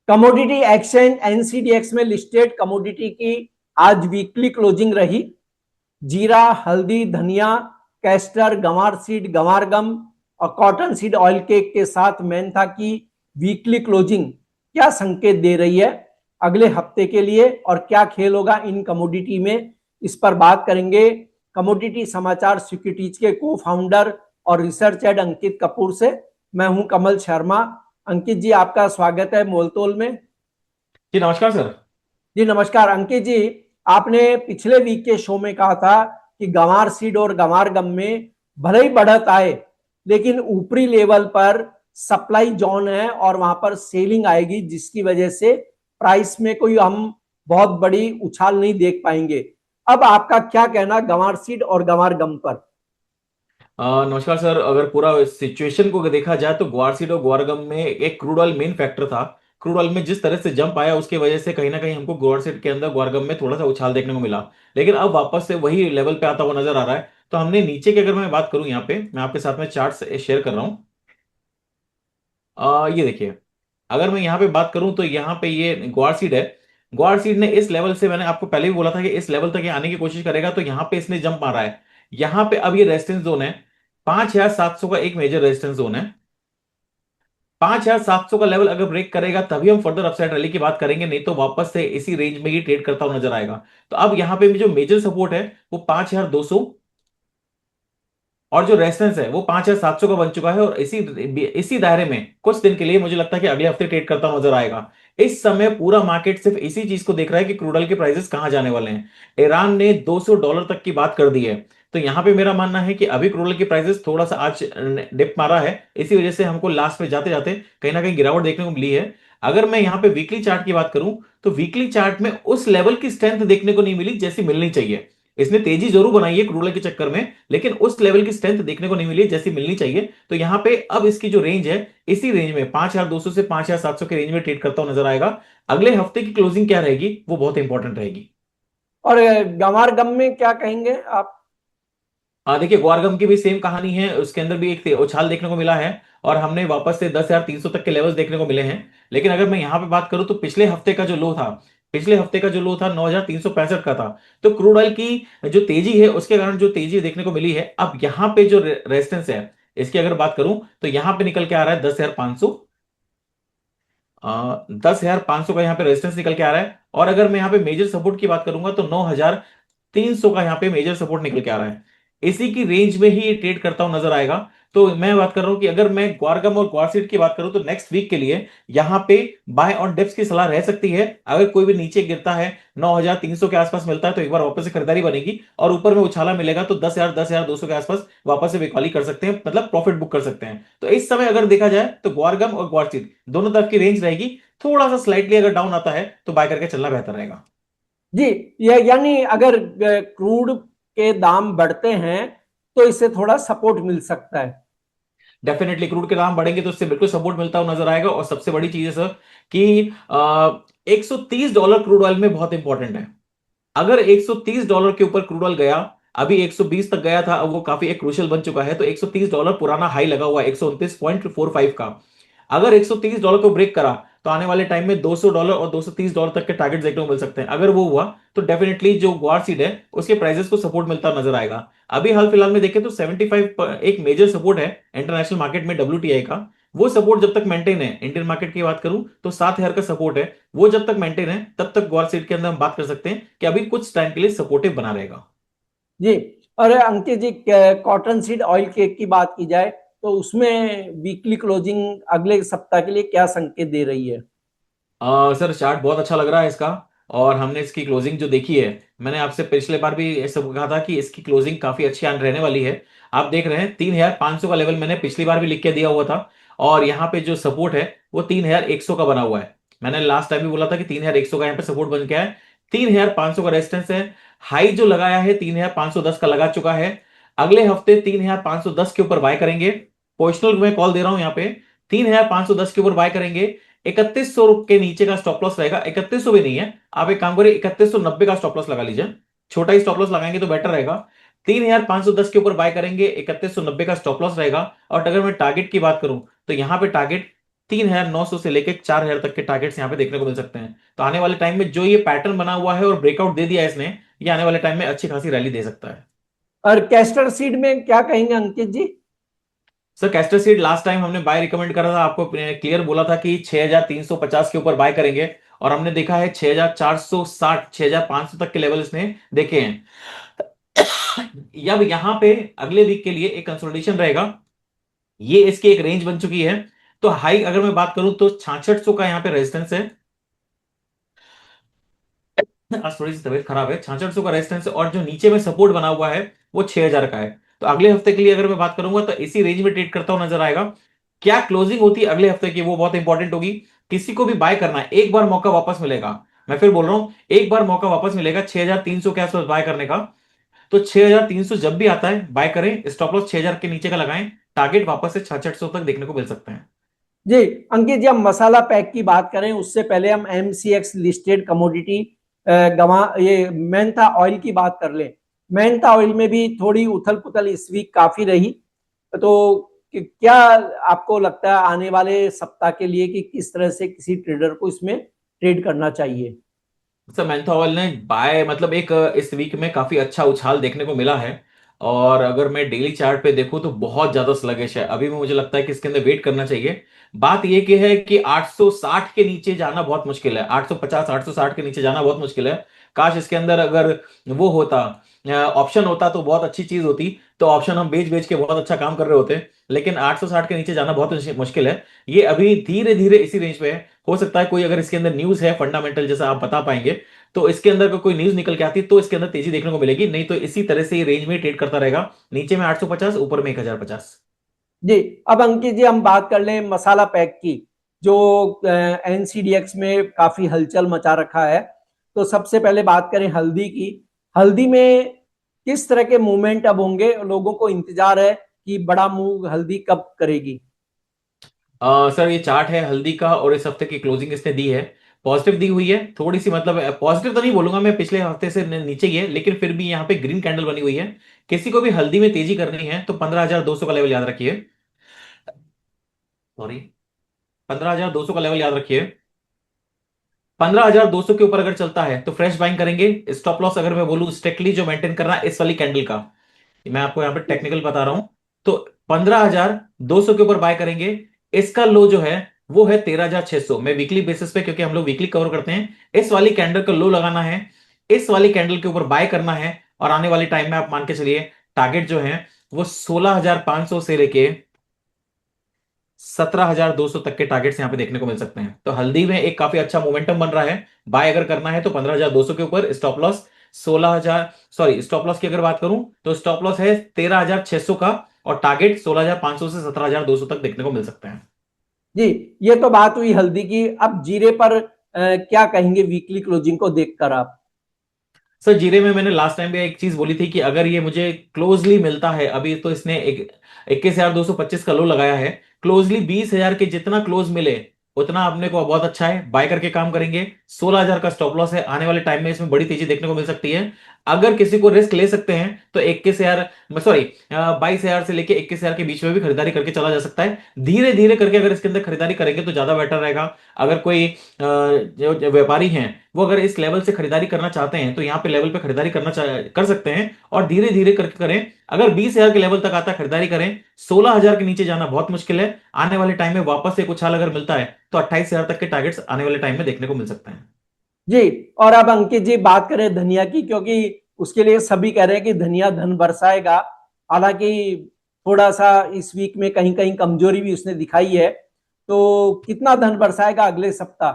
Commodity exchange NCDEX में listed commodity की आज वीकली क्लोजिंग रही। जीरा, हल्दी, धनिया, कैस्टर, गंवार सीड, गंवार गम और कॉटन सीड ऑयल केक के साथ मेंथा की वीकली क्लोजिंग क्या संकेत दे रही है अगले हफ्ते के लिए और क्या खेल होगा इन कमोडिटी में, इस पर बात करेंगे कमोडिटी समाचार सिक्योरिटीज के को फाउंडर और रिसर्च हेड अंकित कपूर से। मैं हूं कमल शर्मा। अंकित जी, आपका स्वागत है मोलतोल में। जी नमस्कार सर। जी नमस्कार। अंकित जी, आपने पिछले वीक के शो में कहा था कि गंवार सीड और गंवार गम में भले ही बढ़त आए लेकिन ऊपरी लेवल पर सप्लाई जोन है और वहां पर सेलिंग आएगी, जिसकी वजह से प्राइस में कोई हम बहुत बड़ी उछाल नहीं देख पाएंगे। अब आपका क्या कहना गंवार सीड और गंवार गम पर? नमस्कार सर। अगर पूरा सिचुएशन को देखा जाए तो ग्वारसीड और ग्वारगम में एक क्रूड ऑयल मेन फैक्टर था। क्रूड ऑयल में जिस तरह से जंप आया उसकी वजह से कहीं ना कहीं हमको ग्वारसीड के अंदर ग्वारगम में थोड़ा सा उछाल देखने को मिला, लेकिन अब वापस से वही लेवल पे आता हुआ नजर आ रहा है। तो हमने नीचे की अगर मैं बात करूं, यहाँ पे मैं आपके साथ में चार्ट शेयर कर रहा हूँ। ये देखिए, अगर मैं यहाँ पे बात करूं तो यहाँ पे ये ग्वारसीड है। ग्वारसीड ने इस लेवल से, मैंने आपको पहले भी बोला था कि इस लेवल तक ये आने की कोशिश करेगा, तो यहाँ पे इसने जंप मारा है। यहाँ पे अब ये रेजिस्टेंस जोन है, 5700 का एक मेजर रेजिस्टेंस जोन है। 5700 का लेवल अगर ब्रेक करेगा तभी हम फर्दर अपसाइड रैली की बात करेंगे, नहीं तो वापस से इसी रेंज में ही ट्रेड करता हुआ नजर आएगा। तो अब यहाँ पे जो मेजर सपोर्ट है वो 5200 और जो रेफरेंस है वो 5700 का बन चुका है, और इसी इसी दायरे में कुछ दिन के लिए मुझे लगता है कि अगले हफ्ते ट्रेड करता नजर आएगा। इस समय पूरा मार्केट सिर्फ इसी चीज को देख रहा है कि क्रूड ऑयल के प्राइसेस कहां जाने वाले हैं। ईरान ने $200 तक की बात कर दी है। तो यहां पे मेरा मानना है कि अभी क्रूड ऑयल के प्राइसेस थोड़ा सा आज डिप मारा है, इसी वजह से हमको लास्ट में जाते जाते कहीं ना कहीं गिरावट देखने को मिली है। अगर मैं यहाँ पे वीकली चार्ट की बात करूं तो वीकली चार्ट में उस लेवल की स्ट्रेंथ देखने को नहीं मिली जैसी मिलनी चाहिए। इसने तेजी जरूर बनाई है क्रूड ऑयल के चक्कर में, लेकिन उस लेवल की स्ट्रेंथ देखने को नहीं मिली है जैसी मिलनी चाहिए। तो यहां पे अब इसकी जो रेंज है, इसी रेंज में 5200 से 5700 के रेंज में ट्रेड करता हुआ नजर आएगा। अगले हफ्ते की क्लोजिंग क्या रहेगी वो बहुत इंपॉर्टेंट रहेगी। और गंवार गम में क्या कहेंगे आप? हाँ देखिए, ग्वारगम की भी सेम कहानी है, उसके अंदर भी एक उछाल देखने को मिला है और हमने वापस से 10,300 तक के लेवल्स देखने को मिले हैं। लेकिन अगर मैं यहाँ पे बात करूँ तो पिछले हफ्ते का जो लो था, 9,365 का था। तो क्रूड ऑयल की जो तेजी है उसके कारण जो तेजी देखने को मिली है, अब यहाँ पे जो रेजिस्टेंस है इसकी अगर बात करूं तो यहाँ पे निकल के आ रहा है 10,500। 10,500 का यहाँ पे रेजिस्टेंस निकल के आ रहा है, और अगर मैं यहाँ पे मेजर सपोर्ट की बात करूंगा तो 9,300 का यहाँ पे मेजर सपोर्ट निकल के आ रहा है। इसी की रेंज में ही ये ट्रेड करता हूं नजर आएगा। तो मैं बात कर रहा हूं कि अगर मैं ग्वारगम और ग्वारसीड की बात करूं तो नेक्स्ट वीक के लिए यहाँ पे बाय ऑन डिप्स की सलाह रह सकती है। अगर कोई भी नीचे गिरता है, 9,300 के आसपास मिलता है, तो एक बार वापस से खरीदारी बनेगी, और ऊपर में उछाला मिलेगा तो 10,000 10,200 के आसपास वापस से बिकवाली कर सकते हैं, मतलब प्रॉफिट बुक कर सकते हैं। तो इस समय अगर देखा जाए तो ग्वारगम और ग्वारसीड दोनों तरफ की रेंज रहेगी। थोड़ा सा स्लाइटली अगर डाउन आता है तो बाय करके चलना बेहतर रहेगा। जी, ये यानी अगर क्रूड के दाम बढ़ते हैं तो इससे थोड़ा सपोर्ट मिल सकता है। डेफिनेटली क्रूड के दाम बढ़ेंगे तो इससे बिल्कुल सपोर्ट मिलता हुआ नजर आएगा। और सबसे बड़ी चीज है सर कि $130 क्रूड ऑयल में बहुत इंपॉर्टेंट है। अगर $130 के ऊपर क्रूड ऑयल गया, अभी 120 तक गया था, अब वो काफी एक क्रूशियल बन चुका है, तो $130 पुराना हाई लगा हुआ है 129.45 का। अगर $130 को ब्रेक करा तो आने वाले टाइम में $200 और $230 तक के टारगेट देखने को मिल सकते हैं। अगर वो हुआ तो डेफिनेटली जो ग्वार सीड है उसके प्राइसेस को सपोर्ट मिलता नजर आएगा। अभी हाल फिलहाल में देखें तो 75 एक मेजर सपोर्ट है इंटरनेशनल मार्केट में, WTI का। वो सपोर्ट जब तक मेंटेन है, इंडियन मार्केट की बात करूं तो 7,000 का सपोर्ट है, वो जब तक मेंटेन है तब तक ग्वार सीड के अंदर हम बात कर सकते हैं कि अभी कुछ टाइम के लिए सपोर्टिव बना रहेगा। जी। और अंकित जी, कॉटन सीड ऑयल केक की बात की जाए तो उसमें वीकली क्लोजिंग अगले सप्ताह के लिए क्या संकेत दे रही है? सर चार्ट बहुत अच्छा लग रहा है इसका, और हमने इसकी क्लोजिंग जो देखी है, मैंने आपसे पिछले बार भी ऐसा कहा था कि इसकी क्लोजिंग काफी अच्छी आने रहने वाली है। आप देख रहे हैं 3,500 का लेवल मैंने पिछली बार भी लिख के दिया हुआ था, और यहाँ पे जो सपोर्ट है वो 3,100 का बना हुआ है। मैंने लास्ट टाइम भी बोला था कि 3,100 का यहाँ पे सपोर्ट बन गया है, 3,500 का रेजिस्टेंस है। हाई जो लगाया है 3,510 का लगा चुका है। अगले हफ्ते 3,510 के ऊपर बाय करेंगे। पोजिशनल में कॉल दे रहा हूं यहाँ पे, 3,510 के ऊपर बाय करेंगे। 3,100 के नीचे का स्टॉप लॉस रहेगा, 3,100 भी नहीं है, आप एक काम करिए 3,190 का स्टॉप लॉस लगा लीजिए। छोटा ही स्टॉप लॉस लगाएंगे तो बेटर रहेगा। 3,510 के ऊपर बाय करेंगे, 3,190 का स्टॉप लॉस रहेगा। और अगर मैं टारगेट की बात करूं तो यहां पे टारगेट 3,900 से लेकर 4,000 तक के टारगेट्स यहाँ पे देखने को मिल सकते हैं। तो आने वाले टाइम में जो ये पैटर्न बना हुआ है और ब्रेकआउट दे दिया है इसने, ये आने वाले टाइम में अच्छी खासी रैली दे सकता है। और कैस्टर सीड में क्या कहेंगे Ankit ji? Sir castor seed last time हमने बाय रिकमेंड करा था, आपको क्लियर बोला था कि 6,350 के ऊपर बाय करेंगे, और हमने देखा है 6,460 6,500 तक के लेवल इसने देखे हैं। अब यहां पे अगले वीक के लिए एक कंसोलिडेशन रहेगा, ये इसकी एक रेंज बन चुकी है। तो हाई अगर मैं बात करूं तो 6600 का यहां पे रेजिस्टेंस है। आज थोड़ी सी तबीयत खराब है। 6600 का रेजिस्टेंस है, और जो नीचे में सपोर्ट बना हुआ है वो 6,000 का है। तो अगले हफ्ते के लिए अगर मैं बात करूंगा तो इसी रेंज में ट्रेड करता हुआ नजर आएगा। क्या क्लोजिंग होती है अगले हफ्ते की वो बहुत इंपॉर्टेंट होगी। किसी को भी बाय करना है, एक बार मौका वापस मिलेगा। मैं फिर बोल रहा हूं, एक बार मौका वापस मिलेगा 6,300 के आसपास बाय करने का। तो 6,300 जब भी आता है बाय करें, स्टॉप लॉस 6,000 के नीचे का लगाएं, टारगेट वापस से 6,600 तक देखने को मिल सकते हैं। जी अंकित जी, हम मसाला पैक की बात करें उससे पहले हम एमसीएक्स लिस्टेड कमोडिटी गवा ये मेंथा ऑयल की बात कर लें। मेंथा ऑयल में भी थोड़ी उथल पुथल इस वीक काफी रही। तो क्या आपको लगता है आने वाले सप्ताह के लिए कि किस तरह से किसी ट्रेडर को इसमें ट्रेड करना चाहिए? सर मैंथा ऑयल ने बाय मतलब एक इस वीक में काफी अच्छा उछाल देखने को मिला है। और अगर मैं डेली चार्ट पे देखूं तो बहुत ज्यादा स्लगिश है अभी भी, मुझे लगता है कि इसके अंदर वेट करना चाहिए। बात ये कि है कि 860 के नीचे जाना बहुत मुश्किल है, 850 860 के नीचे जाना बहुत मुश्किल है। काश इसके अंदर अगर वो होता, ऑप्शन होता तो बहुत अच्छी चीज होती। तो ऑप्शन हम बेच बेच के बहुत अच्छा काम कर रहे होते। लेकिन 860 के नीचे जाना बहुत मुश्किल है। ये अभी धीरे धीरे इसी रेंज पे है। हो सकता है कोई अगर इसके अंदर न्यूज है फंडामेंटल जैसा आप बता पाएंगे, तो इसके अंदर कोई न्यूज निकल के आती तो इसके अंदर तेजी देखने को मिलेगी, नहीं तो इसी तरह से ये रेंज में ट्रेड करता रहेगा। नीचे में 850, ऊपर में 1,050। जी, अब अंकित जी हम बात कर लें मसाला पैक की, जो एनसीडीएक्स में काफी हलचल मचा रखा है। तो सबसे पहले बात करें हल्दी की। हल्दी में किस तरह के मूवमेंट अब होंगे? लोगों को इंतजार है कि बड़ा मूव हल्दी कब करेगी। सर ये चार्ट है हल्दी का, और इस हफ्ते की क्लोजिंग इसने दी है, पॉजिटिव दी हुई है थोड़ी सी, मतलब पॉजिटिव तो नहीं बोलूंगा मैं, पिछले हफ्ते से नीचे ही है, लेकिन फिर भी यहाँ पे ग्रीन कैंडल बनी हुई है। किसी को भी हल्दी में तेजी करनी है तो 15,200 का लेवल याद रखिए। सॉरी, 15,200 का लेवल याद रखिए। 15,200 के ऊपर अगर चलता है तो फ्रेश बाइंग करेंगे। स्टॉप लॉस अगर मैं बोलूं स्ट्रिक्टली जो मेंटेन करना है इस वाली कैंडल का, मैं आपको यहाँ पे टेक्निकल बता रहा हूं। तो 15,200 के ऊपर बाय करेंगे। इसका लो जो है वो है 13,600। मैं वीकली बेसिस पे, क्योंकि हम लोग वीकली कवर करते हैं, इस वाली कैंडल का लो लगाना है, इस वाली कैंडल के ऊपर बाय करना है। और आने वाले टाइम में आप मान के चलिए टारगेट जो है वो 16,500 से लेके 17,200 तक के टारगेट्स यहां पे देखने को मिल सकते हैं। तो हल्दी में एक काफी अच्छा मोमेंटम बन रहा है। बाय अगर करना है तो 15,200 के ऊपर, stop loss 16,000, sorry stop loss की अगर बात करूं तो स्टॉप लॉस है 13,600 का, और टारगेट 16,500 से 17,200 तक देखने को मिल सकते हैं। जी, ये तो बात हुई हल्दी की। अब जीरे पर क्या कहेंगे वीकली क्लोजिंग को देखकर आप? सर जीरे में मैंने लास्ट टाइम भी एक चीज बोली थी कि अगर ये मुझे क्लोजली मिलता है, अभी तो इसने 21,225 का लो लगाया है, क्लोजली 20,000 के जितना क्लोज मिले उतना अपने को बहुत अच्छा है, बाय करके काम करेंगे। 16,000 का स्टॉप लॉस है, आने वाले टाइम में इसमें बड़ी तेजी देखने को मिल सकती है। अगर किसी को रिस्क ले सकते हैं तो 21,000, सॉरी 22,000 से लेके 21,000 के बीच में भी खरीदारी करके चला जा सकता है। धीरे धीरे करके अगर इसके अंदर खरीदारी करेंगे तो ज्यादा बेटर रहेगा। अगर कोई जो व्यापारी हैं वो अगर इस लेवल से खरीदारी करना चाहते हैं तो यहाँ पे लेवल पे खरीदारी कर सकते हैं, और धीरे धीरे करके करें। अगर 20,000 के लेवल तक आता है खरीदारी करें। 16,000 के नीचे जाना बहुत मुश्किल है। आने वाले टाइम में वापस से कुछ हाल अगर मिलता है तो 28,000 तक के टारगेट्स आने वाले टाइम में देखने को मिल सकते हैं। जी, और अब अंकित जी बात करें धनिया की, क्योंकि उसके लिए सभी कह रहे हैं कि धनिया धन बरसाएगा। हालांकि थोड़ा सा इस वीक में कहीं कहीं कमजोरी भी उसने दिखाई है। तो कितना धन बरसाएगा अगले सप्ताह?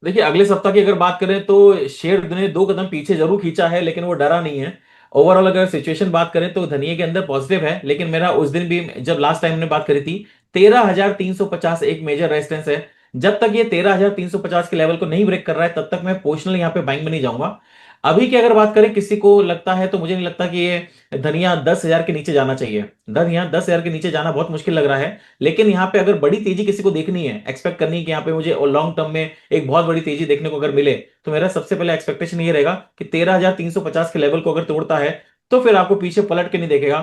देखिए अगले सप्ताह की अगर बात करें तो शेयर ने 2 कदम पीछे जरूर खींचा है, लेकिन वो डरा नहीं है। ओवरऑल अगर सिचुएशन बात करें तो धनिया के अंदर पॉजिटिव है, लेकिन मेरा उस दिन भी जब लास्ट टाइम हमने बात करी थी, 13,350 एक मेजर रेजिस्टेंस है। जब तक ये 13,350 के लेवल को नहीं ब्रेक कर रहा है तब तक मैं पोजिशनल यहाँ पे बाइंग में नहीं जाऊंगा। अभी की अगर बात करें, किसी को लगता है तो मुझे नहीं लगता कि ये धनिया 10,000 के नीचे जाना चाहिए। धनिया 10,000 के नीचे जाना बहुत मुश्किल लग रहा है। लेकिन यहाँ पे अगर बड़ी तेजी किसी को देखनी है, एक्सपेक्ट करनी है कि यहाँ पे मुझे लॉन्ग टर्म में एक बहुत बड़ी तेजी देखने को अगर मिले, तो मेरा सबसे पहले एक्सपेक्टेशन ये रहेगा कि 13,350 के लेवल को अगर तोड़ता है तो फिर आपको पीछे पलट के नहीं देखेगा।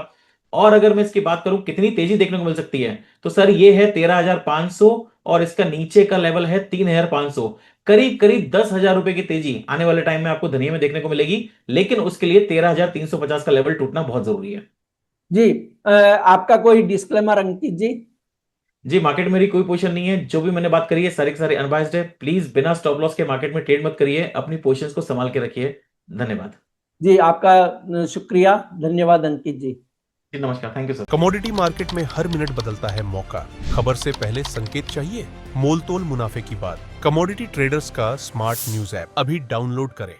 और अगर मैं इसकी बात करूं कितनी तेजी देखने को मिल सकती है, तो सर ये है 13,500 और इसका नीचे का लेवल है 3,500। करीब करीब 10,000 रुपए की तेजी आने वाले टाइम में आपको धनिया में देखने को मिलेगी, लेकिन उसके लिए 13,350 का लेवल टूटना बहुत जरूरी है। जी आपका कोई डिस्क्लेमर अंकित जी? जी, मार्केट में मेरी कोई पोजीशन नहीं है, जो भी मैंने बात करी है सारी की सारी अनबायस्ड है। प्लीज बिना स्टॉप लॉस के मार्केट में ट्रेड मत करिए, अपनी पोजीशंस को संभाल के रखिए। धन्यवाद जी आपका शुक्रिया, धन्यवाद अंकित जी। जी, नमस्कार, thank you sir. Commodity market में हर मिनट बदलता है मौका। खबर से पहले संकेत चाहिए, मोल तोल मुनाफे की बात। कमोडिटी ट्रेडर्स का स्मार्ट न्यूज ऐप अभी डाउनलोड करें।